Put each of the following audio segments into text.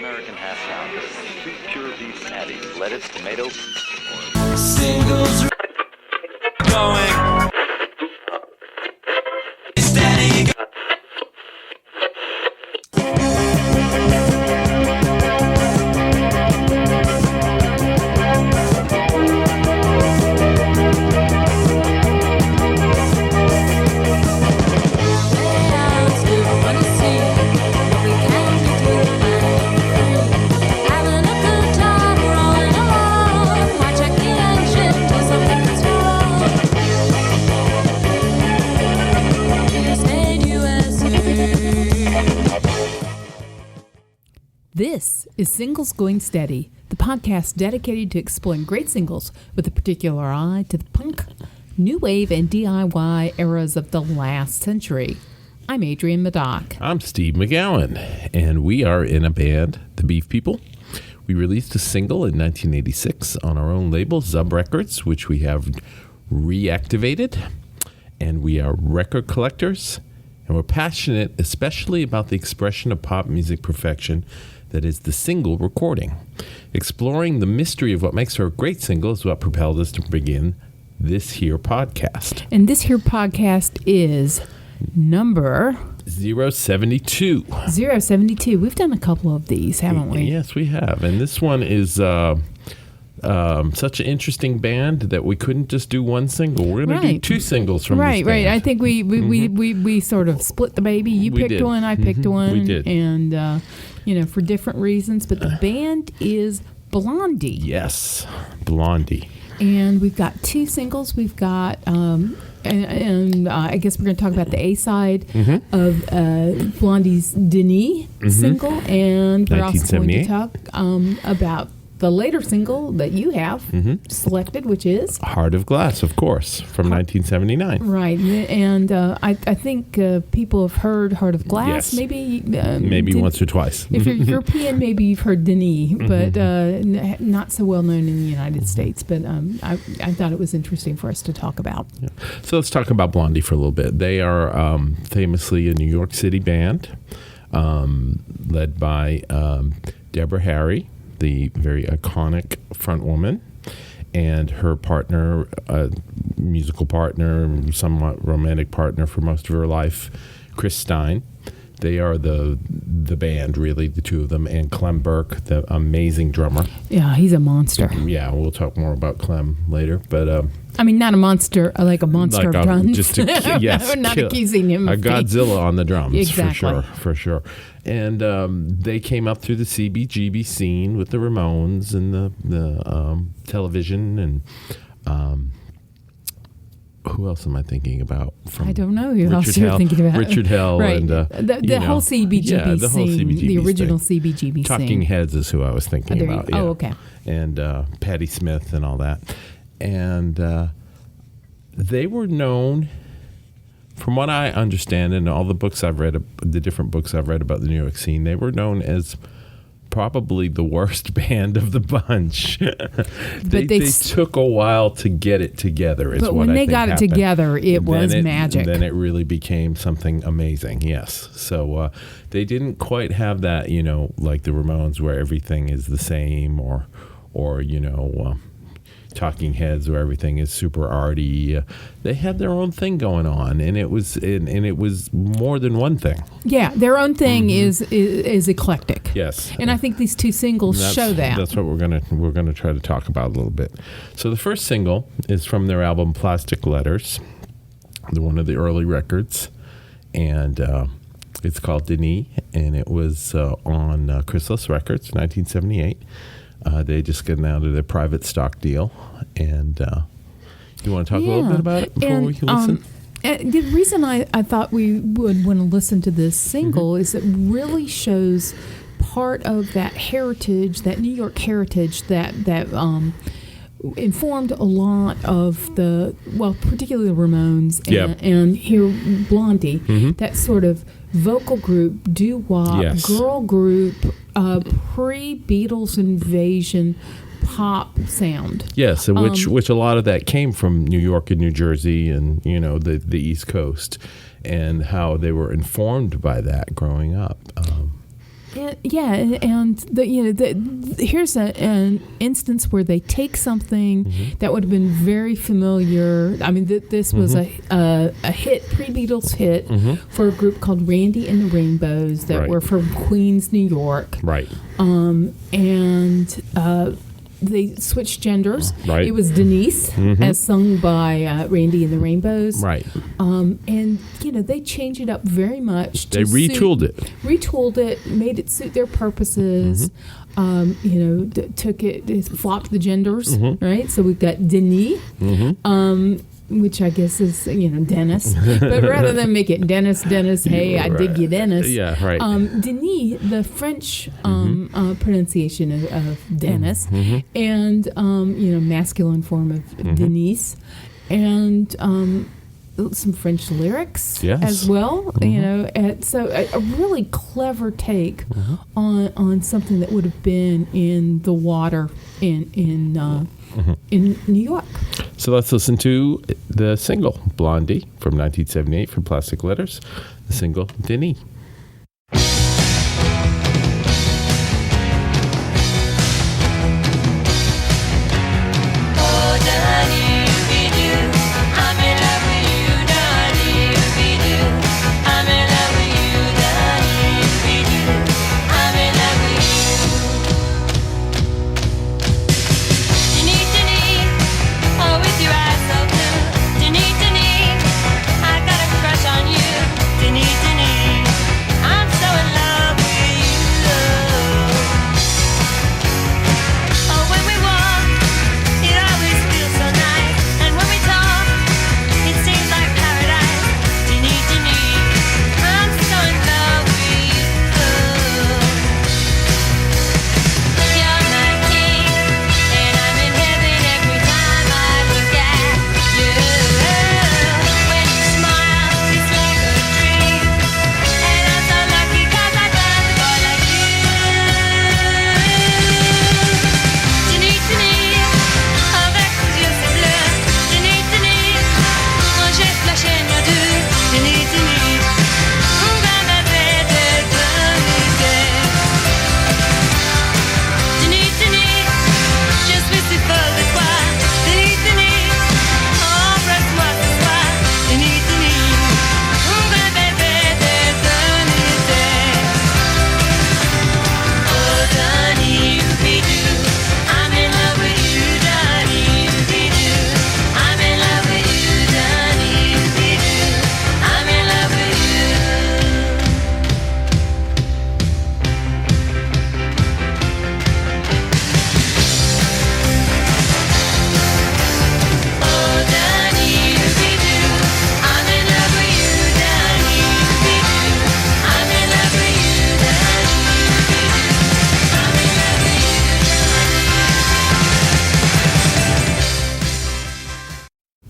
American half pound of 2 pure beef patties, lettuce, tomato. Singles going steady. This is Singles Going Steady, the podcast dedicated to exploring great singles with a particular eye to the punk, new wave, and DIY eras of the last century. I'm Adrienne Madoc. I'm Steve McGowan, and we are in a band, The Beef People. We released a single in 1986 on our own label, Zub Records, which we have reactivated, and we are record collectors, and we're passionate especially about the expression of pop music perfection that is the single recording. Exploring the mystery of what makes her a great single is what propelled us to begin this here podcast. And this here podcast is number 072. 072. We've done a couple of these, haven't we? Yes, we have. And this one is such an interesting band that we couldn't just do one single. We're going to do 2 singles from this band. Right. I think we sort of split the baby. You picked one, I picked one. We did. And, for different reasons. But the band is Blondie. Yes, Blondie. And we've got 2 singles. We've got, I guess we're going to talk about the A-side of Blondie's Denis single. And we're also going to talk about the later single that you have selected, which is Heart of Glass, of course, from 1979. Right. And I think people have heard Heart of Glass, Yes. maybe Once or twice. If you're European, maybe you've heard Denis, but not so well known in the United States. But I thought it was interesting for us to talk about. Yeah. So let's talk about Blondie for a little bit. They are famously a New York City band led by Deborah Harry, the very iconic front woman, and her partner, musical partner, somewhat romantic partner for most of her life, Chris Stein. They are the band, really, the 2 of them, and Clem Burke, the amazing drummer. Yeah, he's a monster. Yeah, we'll talk more about Clem later, but not a monster, like a monster of drums. Just yes, not accusing him of Godzilla on the drums, exactly. for sure. And they came up through the CBGB scene with the Ramones and the television and who else am I thinking about? I don't know who else you're thinking about. Richard Hell. Right. And the whole CBGB scene, the original CBGB scene. Talking Heads is who I was thinking about. Oh, okay. And Patti Smith and all that. And they were known, from what I understand, and all the books I've read, the different books I've read about the New York scene, they were known as probably the worst band of the bunch. they took a while to get it together. But when they got it together, it was magic. Then it really became something amazing. Yes. So they didn't quite have that, like the Ramones, where everything is the same, or Talking Heads, where everything is super arty. They had their own thing going on, and it was more than one thing. Yeah, their own thing is eclectic. Yes, and I think these 2 singles show that. That's what we're gonna try to talk about a little bit. So the first single is from their album Plastic Letters, one of the early records, and it's called Denis, and it was on Chrysalis Records, 1978. They just got out of their private stock deal. And you want to talk a little bit about it before we listen? The reason I thought we would want to listen to this single is it really shows part of that heritage, that New York heritage that informed a lot of particularly the Ramones and here Blondie, that sort of vocal group, doo-wop, girl group, pre-Beatles invasion pop sound. Yes, and which a lot of that came from New York and New Jersey and, the East Coast, and how they were informed by that growing up. and here's an instance where they take something that would have been very familiar. I mean, this was a hit, pre-Beatles hit for a group called Randy and the Rainbows that were from Queens, New York. Right. They switched genders. Right. It was Denise, as sung by Randy and the Rainbows. Right. And they changed it up very much. They retooled it, made it suit their purposes. Took it, flopped the genders, right? So we've got Denis, which I guess is Dennis, but rather than make it Dennis, hey, I dig you, Dennis. Yeah, right. Denis, the French pronunciation of Dennis, and masculine form of Denise, and some French lyrics as well. So a really clever take on something that would have been in the water in New York. So let's listen to the single Blondie from 1978 from Plastic Letters, the single Denis.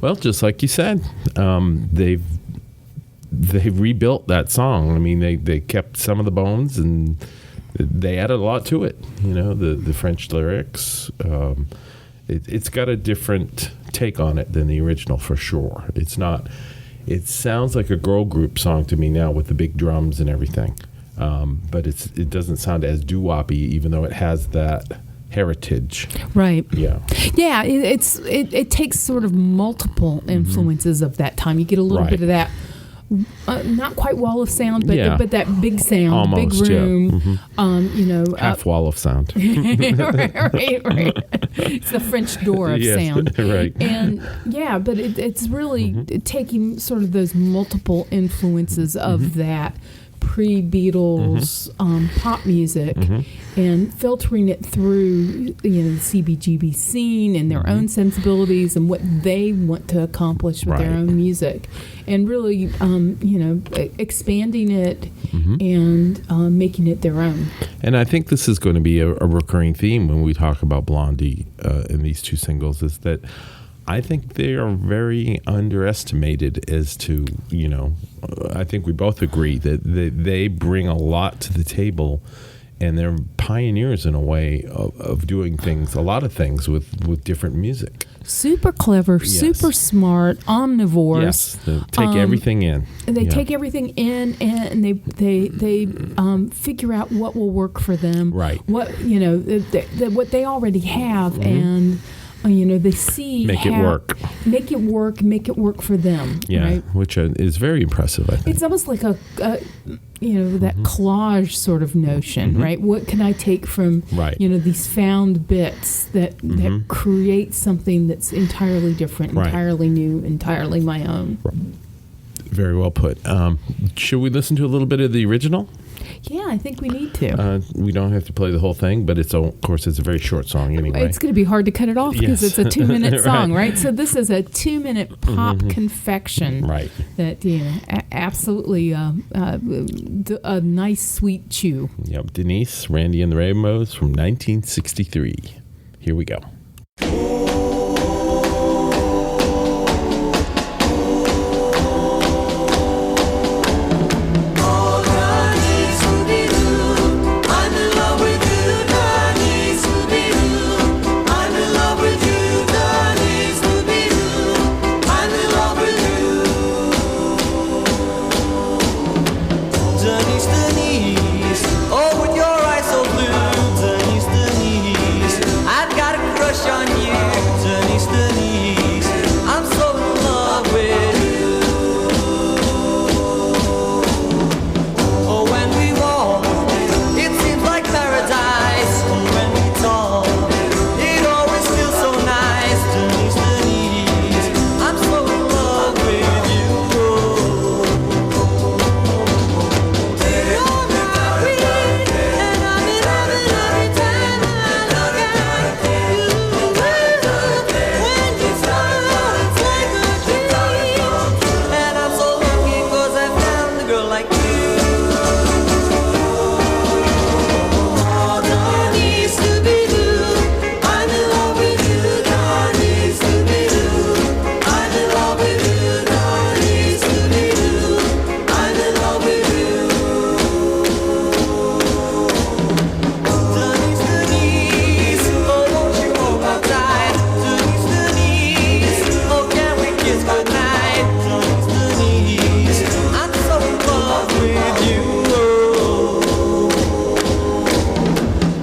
Well, just like you said, they've rebuilt that song. I mean, they kept some of the bones and they added a lot to it. The French lyrics. It's got a different take on it than the original for sure. It's not. It sounds like a girl group song to me now with the big drums and everything, but it doesn't sound as doo-woppy, even though it has that heritage. Right. Yeah. Yeah. It takes sort of multiple influences of that time. You get a little bit of that. Not quite wall of sound, but but that big sound, almost, big room. Yeah. Half wall of sound. right. It's the French door of sound. Right. And but it's really taking sort of those multiple influences of that pre-Beatles pop music and filtering it through the CBGB scene and their own sensibilities and what they want to accomplish with their own music, and really expanding it and making it their own. And I think this is going to be a recurring theme when we talk about Blondie in these two singles, is that I think they are very underestimated as to, I think we both agree that they bring a lot to the table and they're pioneers in a way of doing things, a lot of things with different music. Super clever, Yes. super smart, omnivores. Yes, they take everything in. They Yeah. take everything in, and they figure out what will work for them. Right. What what they already have, and they see Make it work. Make it work. Make it work for them. Yeah, Right? which is very impressive, I think. It's almost like that collage sort of notion, right? What can I take from Right. these found bits that create something that's entirely different, Right. entirely new, entirely my own? Very well put. Should we listen to a little bit of the original? Yeah, I think we need to. We don't have to play the whole thing, but of course, it's a very short song anyway. It's going to be hard to cut it off because Yes. it's a 2-minute Right. song, right? So this is a 2-minute pop confection, Right. That absolutely a nice sweet chew. Yep, Denise, Randy and the Rainbows from 1963. Here we go. Denise, Denise, oh, with your eyes so blue, Denise, Denise, I've got a crush on you, Denise, Denise, I'm so in love with you. Oh, when we walk, it seems like paradise, and when we talk, it always feels so nice, Denise, Denise, I'm so in love with you. And I'm so lucky 'cause I found a girl like you. Oh, Denise, Scooby-Doo, I'm in love with you, Denise, Scooby-Doo. I'm in love with you, Denise, Scooby-Doo. I'm in love with you. Denise, Denise, oh, won't you hold my tight? Denise, Denise, oh, can we kiss goodnight? Denise, Denise, I'm so in love with you.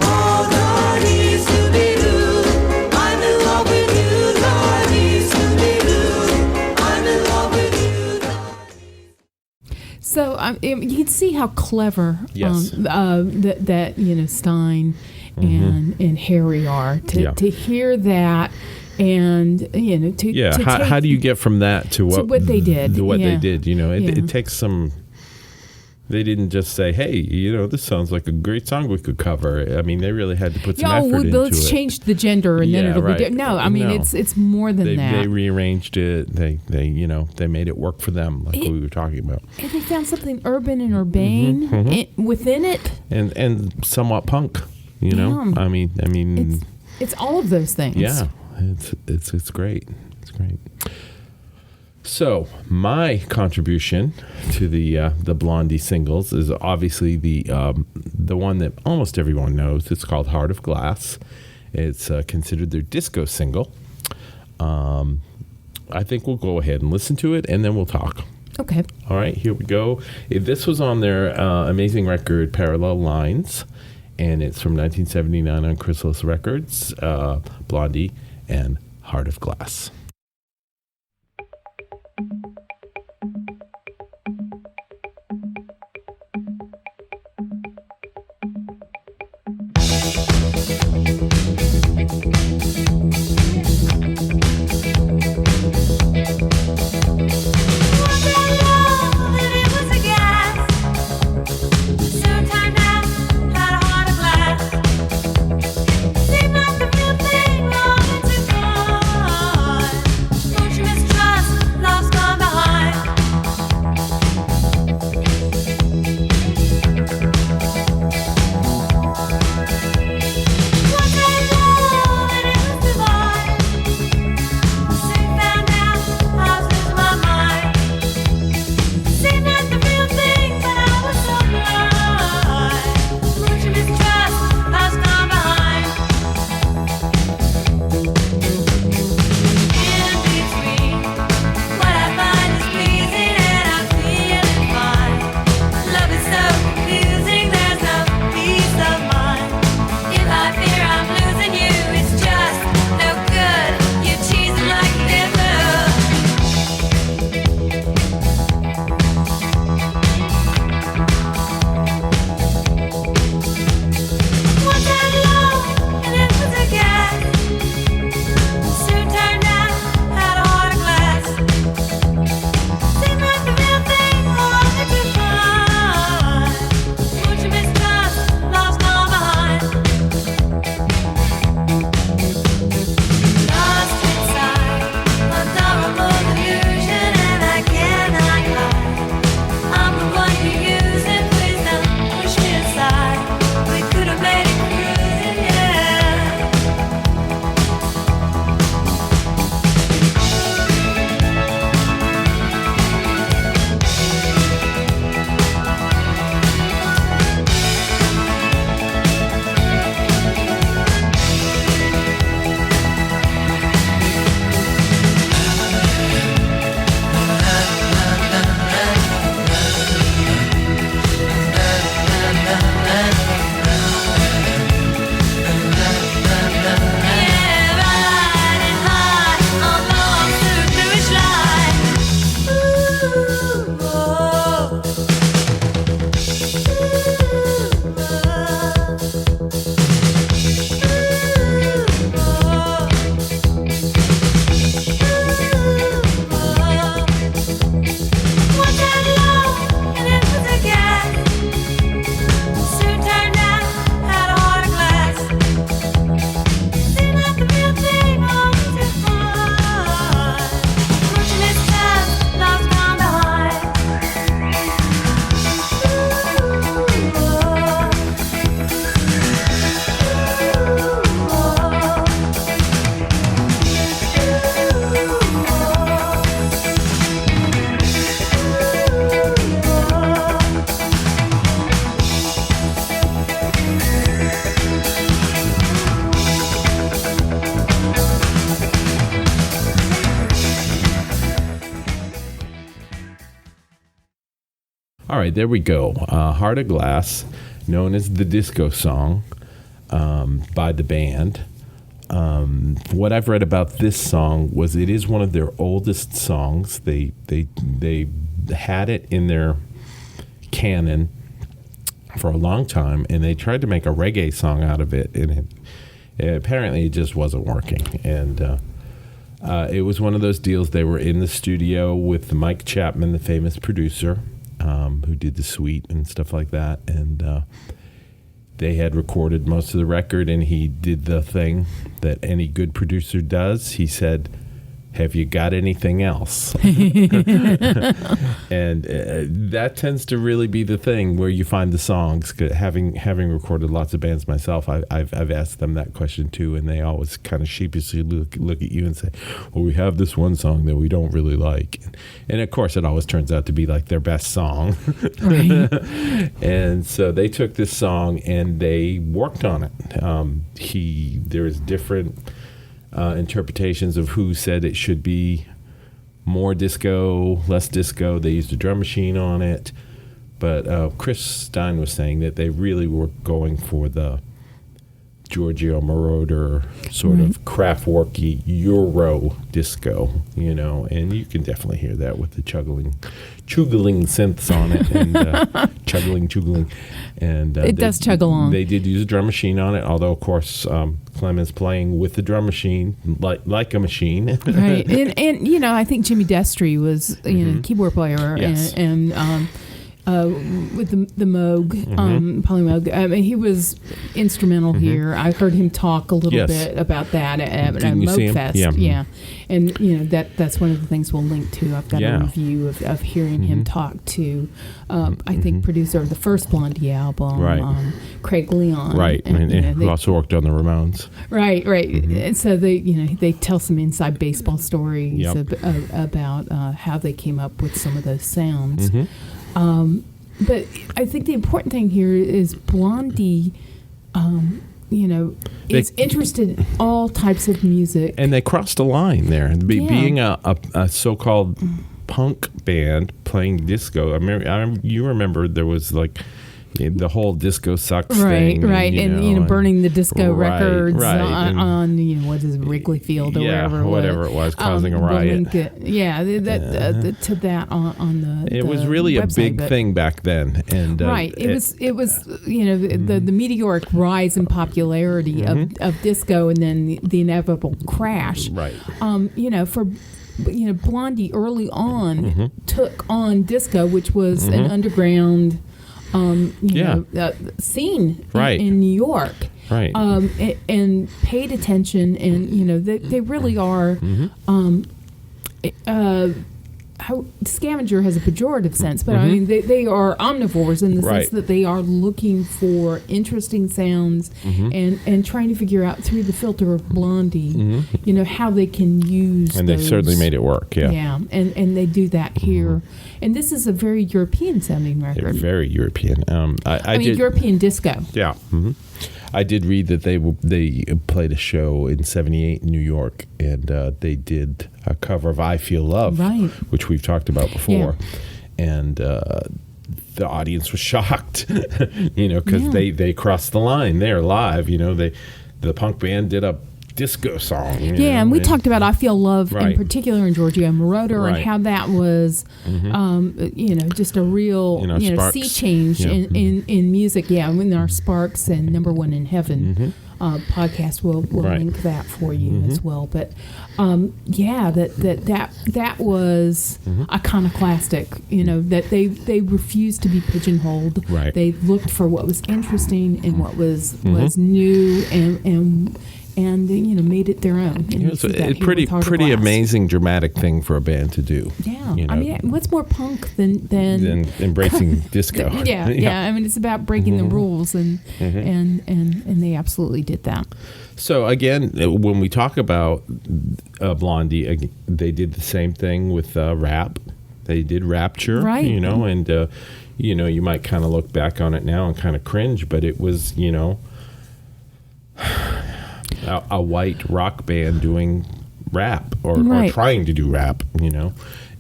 Oh, Denise, Scooby-Doo, I'm in love with you, Denise, Scooby-Doo. I'm in love with you. So you can see how clever Yes. that Stein and Harry are Yeah. to hear that, and to Yeah, to how take- do you get from that to what they did, To what yeah. they did, Yeah. it takes some. They didn't just say, "Hey, this sounds like a great song we could cover." I mean, they really had to put some effort into let's it. change the gender and then Yeah, it'll right. be no. I mean, No. it's more than They that. rearranged it. They made it work for them, like we were talking about, And they found something urban and urbane within it. and somewhat punk. Yeah. I mean, It's all of those things. yeah, it's great. It's great. So my contribution to the Blondie singles is obviously the one that almost everyone knows. It's called "Heart of Glass." It's considered their disco single. I think we'll go ahead and listen to it, and then we'll talk. Okay. All right, here we go. This was on their amazing record, Parallel Lines, and it's from 1979 on Chrysalis Records, Blondie and Heart of Glass. Seemed like the real thing long to gone. right, there we go. Heart of Glass, known as the disco song by the band. What I've read about this song was it is one of their oldest songs. They had it in their canon for a long time, and they tried to make a reggae song out of it, and apparently it just wasn't working. And it was one of those deals. They were in the studio with Mike Chapman, the famous producer, who did the Sweet and stuff like that, and they had recorded most of the record, and he did the thing that any good producer does. He said, "Have you got anything else?" And that tends to really be the thing where you find the songs. Having recorded lots of bands myself, I've asked them that question too, and they always kind of sheepishly look at you and say, "Well, we have this one song that we don't really like," and of course, it always turns out to be like their best song. Right. And so they took this song and they worked on it. There's different interpretations of who said it should be more disco, less disco. They used a drum machine on it. But Chris Stein was saying that they really were going for the Giorgio Moroder sort of Kraftwerky Euro disco, and you can definitely hear that with the chuggling synths on it, and chuggling. And It does chug along. They did use a drum machine on it, although, of course, Clemens playing with the drum machine like a machine. Right. And I think Jimmy Destry was, keyboard player. Yes. And with the Moog, Polly Moog. I mean, he was instrumental here. I heard him talk a little bit about that at Didn't you see Moog him? Fest. Yeah. And that's one of the things we'll link to. I've got a review of hearing him talk to, I think, producer of the first Blondie album, Right. Craig Leon. Right, and who also worked on the Ramones. Right. And so they tell some inside baseball stories Yep. about how they came up with some of those sounds. But I think the important thing here is Blondie, is interested in all types of music. And they crossed a line there. Being a so-called punk band playing disco. You remember there was like the whole disco sucks thing. Right, and burning the disco records right. on what is it, Wrigley Field or whatever it was, causing a riot. To that on the. It was really website, a big thing back then, and it was the meteoric rise in popularity of disco, and then the inevitable crash. Right. Blondie early on took on disco, which was an underground. Scene in New York, right? And paid attention, and they really are. Scavenger has a pejorative sense, but I mean they are omnivores in the sense that they are looking for interesting sounds and trying to figure out through the filter of Blondie, how they can use. And they certainly made it work. Yeah, and they do that here. And this is a very European sounding record. Very European. I mean, European disco. Yeah. I did read that they played a show in '78 in New York, and they did a cover of "I Feel Love," which we've talked about before, and the audience was shocked, because they crossed the line there live. The punk band did a disco song. And we talked about "I Feel Love" in particular, and Giorgio Moroder, and how that was, just a real sea change in music. Yeah, when our Sparks and Number One in Heaven podcast will link that for you as well. But that was iconoclastic. That they refused to be pigeonholed. Right. They looked for what was interesting and what was new and made it their own. And it's a pretty amazing dramatic thing for a band to do. Yeah, I mean, what's more punk than embracing disco? Yeah. I mean, it's about breaking the rules, and they absolutely did that. So again, when we talk about Blondie, they did the same thing with rap. They did Rapture, right? And you might kind of look back on it now and kind of cringe, but it was a white rock band doing rap or trying to do rap,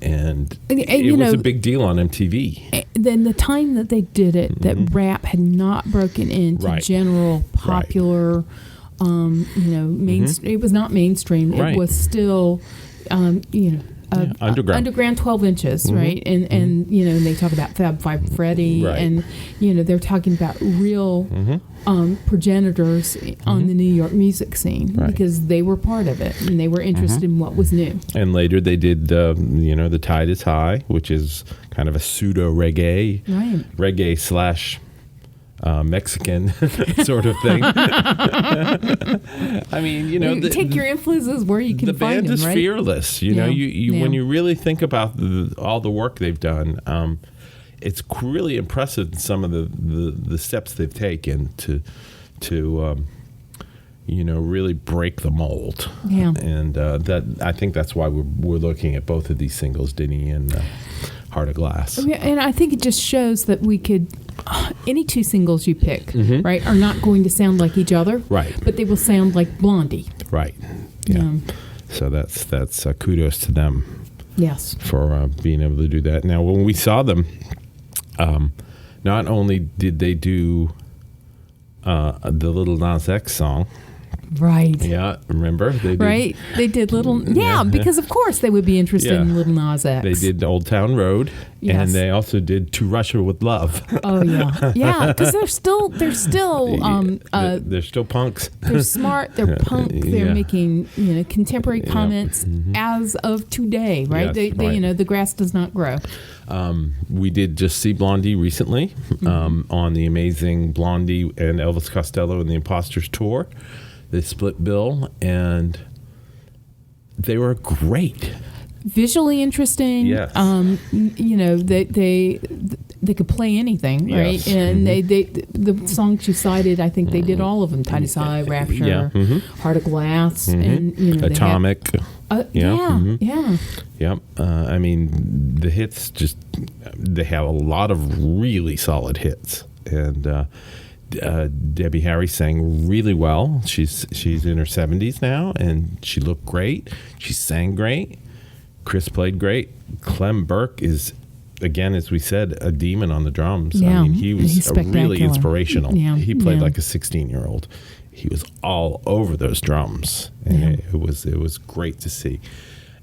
and And it was a big deal on MTV. Then the time that they did it, that rap had not broken into Right. general popular, it was not mainstream. Right. It was still, Underground. underground 12 inches, right? And they talk about Fab Five Freddy, Right. and they're talking about real progenitors on the New York music scene Right. because they were part of it and they were interested in what was new. And later they did, The Tide is High, which is kind of a pseudo reggae, Right. reggae slash Mexican sort of thing. I mean, You take your influences where you can the find band them, is right? fearless. You know, Yeah. when you really think about all the work they've done, it's really impressive some of the steps they've taken to really break the mold. Yeah. And I think that's why we're looking at both of these singles, Dinny and Heart of Glass. Yeah, and I think it just shows that we could, any two singles you pick, right, are not going to sound like each other, Right. But they will sound like Blondie. Right. Yeah. So that's kudos to them Yes. for being able to do that. Now, when we saw them, not only did they do the Little Nas X song, Right. yeah, remember? They did, Right. They did Little, because of course they would be interested Yeah. in Little Nas X. They did Old Town Road, Yes. and they also did To Russia with Love. Oh yeah, yeah, because they're still they're still punks. they're smart, they're punk, they're Yeah. making contemporary comments as of today, right? Yes, they right. the grass does not grow. We did just see Blondie recently on the amazing Blondie and Elvis Costello and the Imposters tour. They split bill, and they were great. Visually interesting. Yes. They could play anything, right? Yes. And they the songs you cited, I think they did all of them: Tide is High, Rapture, Yeah. Heart of Glass, and they had- Atomic. yeah. Yep. I mean, the hits they have a lot of really solid hits. And Debbie Harry sang really well. She's in her 70s now, and she looked great. She sang great. Chris played great. Clem Burke is, again, as we said, a demon on the drums. Yeah, I mean, he was he's really spectacular. inspirational. Yeah, He played yeah. like a 16-year-old. He was all over those drums, and Yeah. it was great to see.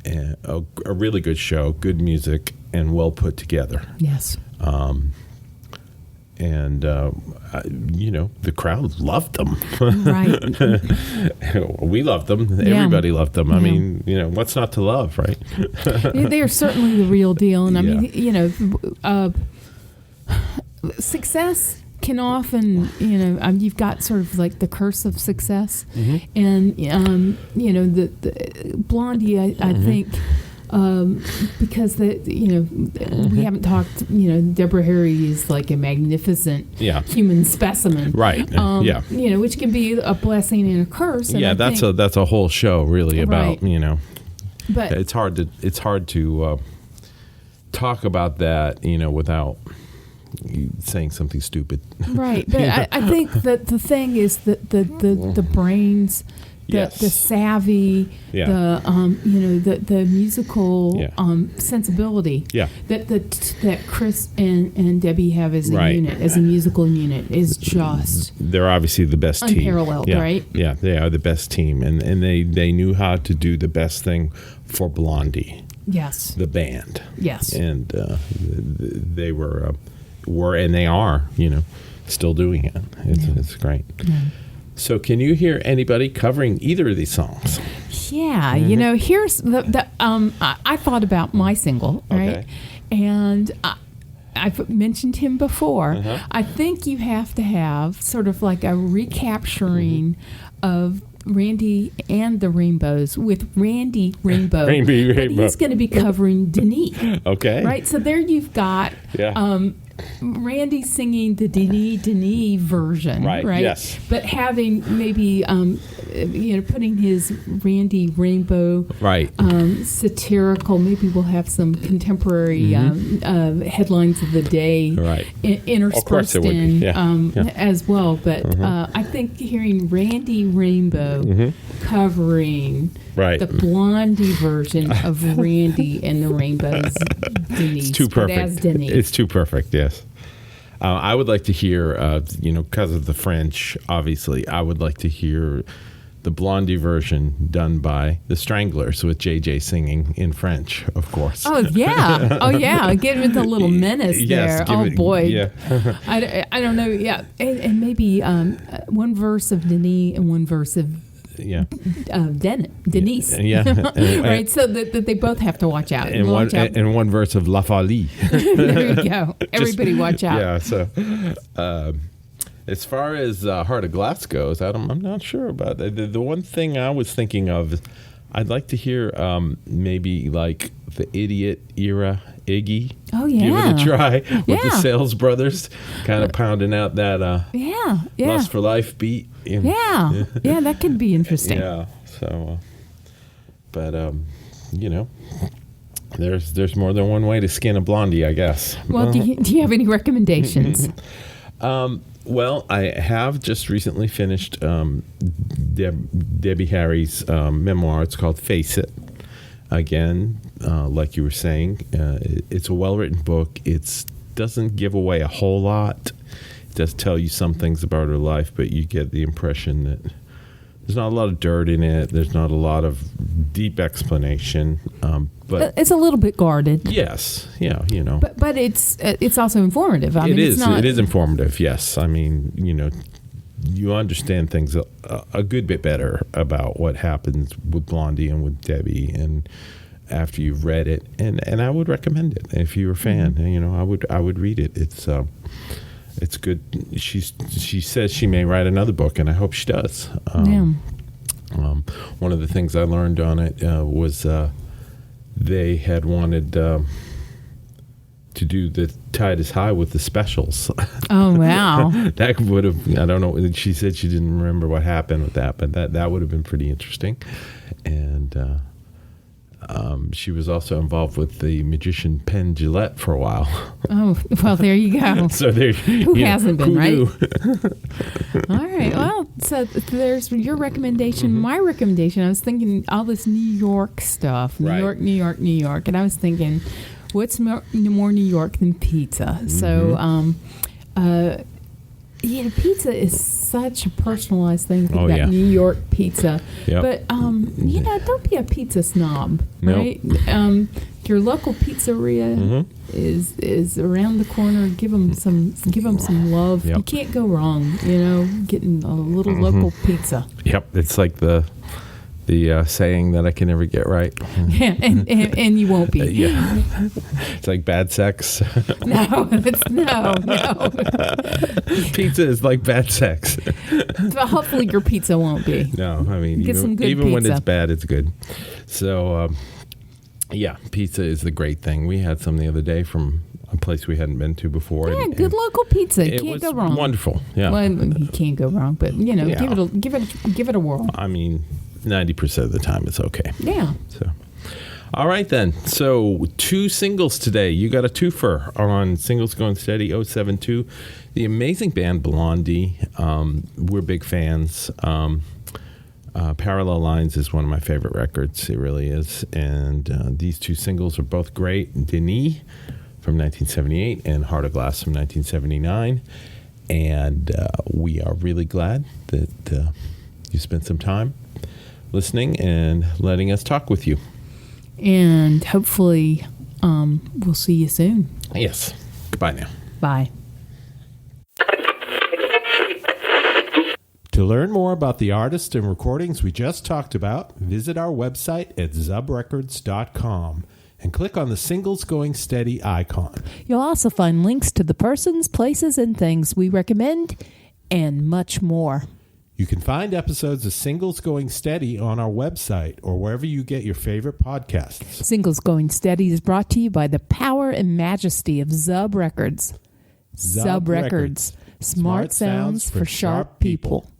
And a really good show, good music, and well put together. Yes. And the crowd loved them. Right. We loved them. Yeah. Everybody loved them. I Yeah. mean, what's not to love, right? They are certainly the real deal, and I Yeah. mean, success can often, you've got sort of like the curse of success, and the Blondie, I think. Because we haven't talked. Deborah Harry is like a magnificent Yeah. human specimen, Right. Yeah. which can be a blessing and a curse. And Yeah, I that's think, a whole show really about Right. But it's hard to talk about that without saying something stupid. right, but I think that the thing is that the brains. Yes. The savvy, Yeah. the musical Yeah. sensibility Yeah. that Chris and Debbie have as a Right. unit, as a musical unit, is just They're obviously the best team. Unparalleled, Yeah. right? Yeah, they are the best team, and they knew how to do the best thing for Blondie, yes, the band. yes, And they were and they are, still doing it. It's great. Yeah. So, can you hear anybody covering either of these songs? Yeah, Mm-hmm. here's I thought about my single, right? Okay. And I've mentioned him before. Uh-huh. I think you have to have sort of like a recapturing of Randy and the Rainbows with Randy Rainbow. Randy But Rainbow. he's going to be covering Denis. Okay. Right? So there you've got Yeah. Randy singing the Denis version, Right, right? yes. But having maybe putting his Randy Rainbow Right. satirical. Maybe we'll have some contemporary headlines of the day, Right. Interspersed Of course there would be, yeah. as well. But I think hearing Randy Rainbow covering Right. the Blondie version of Randy and the Rainbows, Denise, It's too but perfect. as Denise. It's too perfect, yes. I would like to hear, because of the French, obviously, I would like to hear the Blondie version done by the Stranglers with JJ singing in French, of course. Oh yeah! Give it a little menace Yes, there. give Oh it- boy! yeah. I don't know. Yeah, and maybe one verse of Denis and one verse of Yeah. Denise. Yeah. Right. So that they both have to watch out. And Watch out. and one verse of La Folie. There you go. Everybody watch out. Yeah. So, as far as Heart of Glass goes, I'm not sure about that. The one thing I was thinking of, I'd like to hear maybe like the Idiot era Iggy. Oh, Give yeah. it a try with the Yeah. Sales Brothers, kind of pounding out that Yeah. Lust for Life beat. Yeah. Yeah. That could be interesting. Yeah. So, but there's more than one way to skin a blondie, I guess. Well, do you have any recommendations? Well, I have just recently finished Debbie Harry's memoir. It's called Face It. Again, like you were saying, it's a well-written book. It doesn't give away a whole lot. It does tell you some things about her life, but you get the impression that there's not a lot of dirt in it. There's not a lot of deep explanation. But It's a little bit guarded. yes, yeah, But it's also informative. I mean, it it's is. not. It is informative. Yes, I mean, you understand things a good bit better about what happens with Blondie and with Debbie, and after you've read it, and I would recommend it if you're a fan. I would read it. It's good. She says she may write another book, and I hope she does. One of the things I learned on it was they had wanted to do the Tide is High with the specials. Oh wow! That would have, I don't know, she said she didn't remember what happened with that, but that would have been pretty interesting. And she was also involved with the magician Penn Jillette for a while. Oh well, there you go. So there, Who hasn't been, right? knew? All right. Well, so there's your recommendation. Mm-hmm. My recommendation. I was thinking all this New York stuff. New Right. York, New York, New York, and I was thinking, what's more New York than pizza? Mm-hmm. So, pizza is such a personalized thing. Think Oh, about yeah. New York pizza. Yep. But don't be a pizza snob, No. right? Your local pizzeria Mm-hmm. is around the corner. Give them some love. Yep. You can't go wrong. Getting a little Mm-hmm. local pizza. Yep, it's like the saying that I can never get right. Yeah, and you won't be. Yeah, it's like bad sex. No, no. Pizza is like bad sex. So hopefully your pizza won't be. No, I mean, Get some good even when pizza. it's bad, it's good. So, pizza is the great thing. We had some the other day from a place we hadn't been to before. Yeah, and- good local pizza. You It can't was go wrong. wonderful. Yeah. Well, you can't go wrong, but Yeah. give it a whirl. I mean, 90% of the time it's okay. Yeah. So, all right then. So 2 singles today. You got a twofer on Singles Going Steady 072. The amazing band Blondie. We're big fans. Parallel Lines is one of my favorite records. It really is. And these 2 singles are both great. Denis from 1978 and Heart of Glass from 1979. And we are really glad that you spent some time listening and letting us talk with you. And hopefully we'll see you soon. Yes. Goodbye now. Bye. To learn more about the artists and recordings we just talked about, visit our website at zubrecords.com and click on the Singles Going Steady icon. You'll also find links to the persons, places, and things we recommend, and much more. You can find episodes of Singles Going Steady on our website or wherever you get your favorite podcasts. Singles Going Steady is brought to you by the power and majesty of Zub Records. Zub Records. Smart sounds for sharp people.